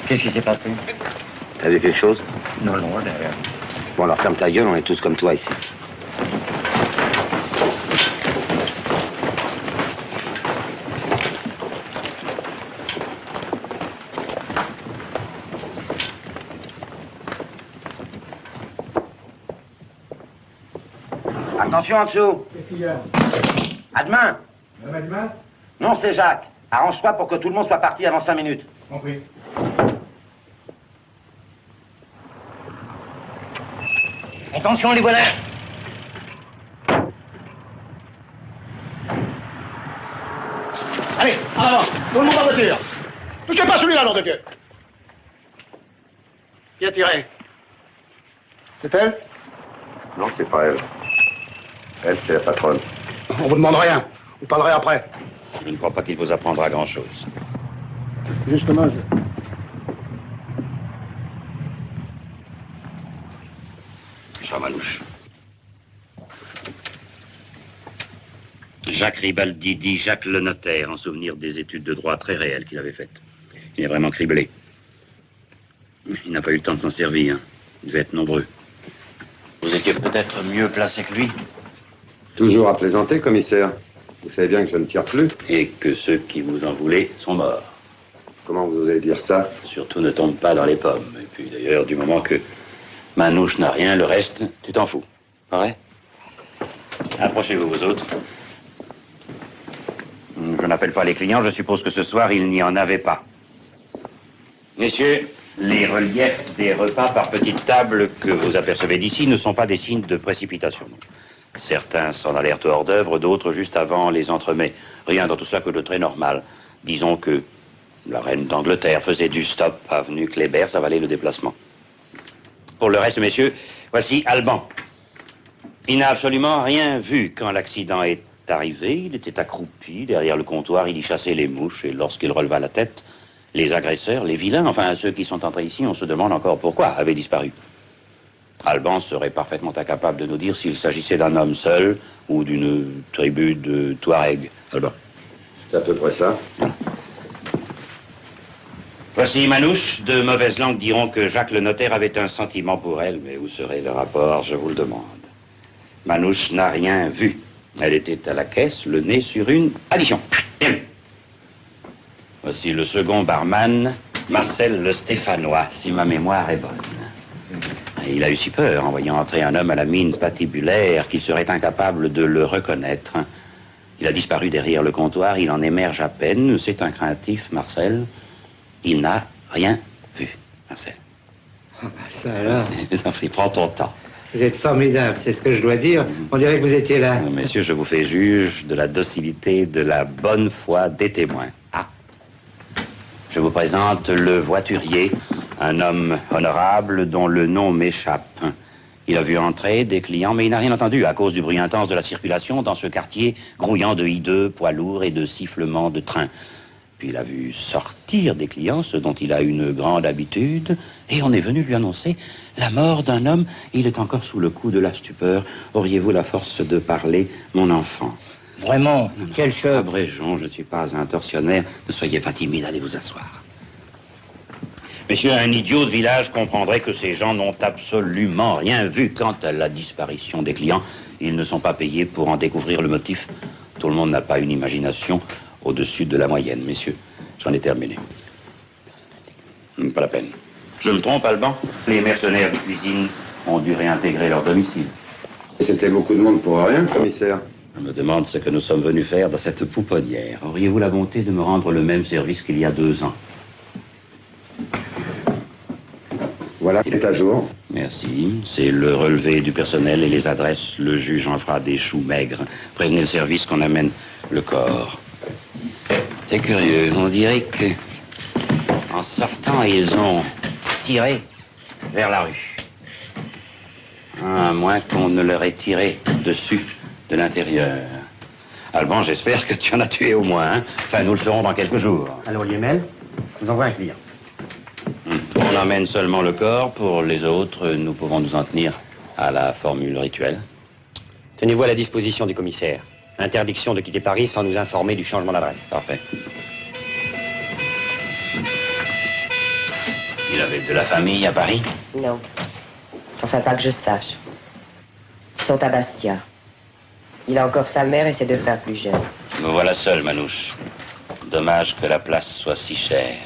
Qu'est-ce qui s'est passé? T'as vu quelque chose? Non, derrière. Bon, alors ferme ta gueule, on est tous comme toi ici. Attention en dessous. Qu'est-ce qu'il y a? À demain. À demain? Non, c'est Jacques. Arrange-toi pour que tout le monde soit parti avant 5 minutes. Compris. Attention, les voilà. Allez, en avant. Tout le monde en voiture. Touchez pas celui-là, nom de Dieu. Qui a tiré? C'est elle? Non, c'est pas elle. Elle, c'est la patronne. On vous demande rien. Vous parlerez après. Je ne crois pas qu'il vous apprendra grand-chose. Justement, Jean Manouche. Jacques Ribaldi dit Jacques le notaire, en souvenir des études de droit très réelles qu'il avait faites. Il est vraiment criblé. Il n'a pas eu le temps de s'en servir. Il devait être nombreux. Vous étiez peut-être mieux placé que lui. Toujours à plaisanter, commissaire. Vous savez bien que je ne tire plus. Et que ceux qui vous en voulaient sont morts. Comment vous osez dire ça? Surtout ne tombe pas dans les pommes. Et puis d'ailleurs, du moment que Manouche n'a rien, le reste, tu t'en fous. Pas vrai? Approchez-vous, vous autres. Je n'appelle pas les clients, je suppose que ce soir, il n'y en avait pas. Messieurs, les reliefs des repas par petites tables que vous apercevez d'ici ne sont pas des signes de précipitation. Certains s'en allèrent au hors d'œuvre, d'autres juste avant les entremets. Rien dans tout cela que de très normal. Disons que la reine d'Angleterre faisait du stop avenue Kléber, ça valait le déplacement. Pour le reste, messieurs, voici Alban. Il n'a absolument rien vu quand l'accident est arrivé. Il était accroupi derrière le comptoir, il y chassait les mouches, et lorsqu'il releva la tête, les agresseurs, les vilains, enfin ceux qui sont entrés ici, on se demande encore pourquoi, avaient disparu. Alban serait parfaitement incapable de nous dire s'il s'agissait d'un homme seul ou d'une tribu de Touareg. Alban. C'est à peu près ça. Voici Manouche. De mauvaises langues diront que Jacques le notaire avait un sentiment pour elle, mais où serait le rapport, je vous le demande. Manouche n'a rien vu. Elle était à la caisse, le nez sur une addition. Bien. Voici le second barman, Marcel le Stéphanois, si ma mémoire est bonne. Et il a eu si peur en voyant entrer un homme à la mine patibulaire qu'il serait incapable de le reconnaître. Il a disparu derrière le comptoir, il en émerge à peine. C'est un craintif, Marcel. Il n'a rien vu, Marcel. Ah bah ça alors. Prends ton temps. Vous êtes formidable, c'est ce que je dois dire. On dirait que vous étiez là. Messieurs, je vous fais juge de la docilité, de la bonne foi des témoins. Ah. Je vous présente le voiturier, un homme honorable dont le nom m'échappe. Il a vu entrer des clients, mais il n'a rien entendu à cause du bruit intense de la circulation dans ce quartier grouillant de hideux, poids lourds et de sifflements de train. Puis il a vu sortir des clients, ce dont il a une grande habitude, et on est venu lui annoncer la mort d'un homme. Il est encore sous le coup de la stupeur. Auriez-vous la force de parler, mon enfant? Vraiment, quelle chose. Abrégeons, je ne suis pas un tortionnaire. Ne soyez pas timide, allez vous asseoir. Messieurs, un idiot de village comprendrait que ces gens n'ont absolument rien vu quant à la disparition des clients. Ils ne sont pas payés pour en découvrir le motif. Tout le monde n'a pas une imagination au-dessus de la moyenne, messieurs. J'en ai terminé. Pas la peine. Je me trompe, Alban? Les mercenaires de cuisine ont dû réintégrer leur domicile. Et c'était beaucoup de monde pour rien, commissaire. Je me demande ce que nous sommes venus faire dans cette pouponnière. Auriez-vous la bonté de me rendre le même service qu'il y a 2 ans? Voilà, il est à jour. Merci. C'est le relevé du personnel et les adresses. Le juge en fera des choux maigres. Prévenez le service qu'on amène le corps. C'est curieux. On dirait que, en sortant, ils ont tiré vers la rue. À moins qu'on ne leur ait tiré dessus de l'intérieur. Alban, j'espère que tu en as tué au moins, hein? Enfin, nous le saurons dans quelques jours. Allô, Liemel, je vous envoie un client. On emmène seulement le corps. Pour les autres, nous pouvons nous en tenir à la formule rituelle. Tenez-vous à la disposition du commissaire. Interdiction de quitter Paris sans nous informer du changement d'adresse. Parfait. Il avait de la famille à Paris? Non. Enfin, pas que je sache. Ils sont à Bastia. Il a encore sa mère et ses 2 frères plus jeunes. Me voilà seul, Manouche. Dommage que la place soit si chère.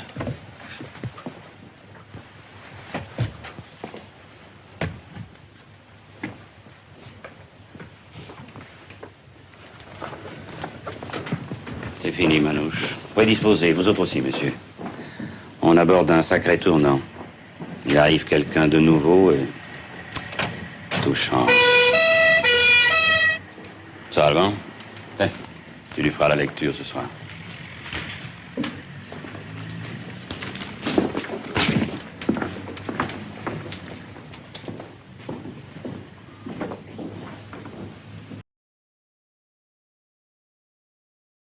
C'est fini, Manouche. Vous pouvez disposer, vous autres aussi, monsieur. On aborde un sacré tournant. Il arrive quelqu'un de nouveau et tout change. Ça va, Alban? Tiens, tu lui feras la lecture ce soir.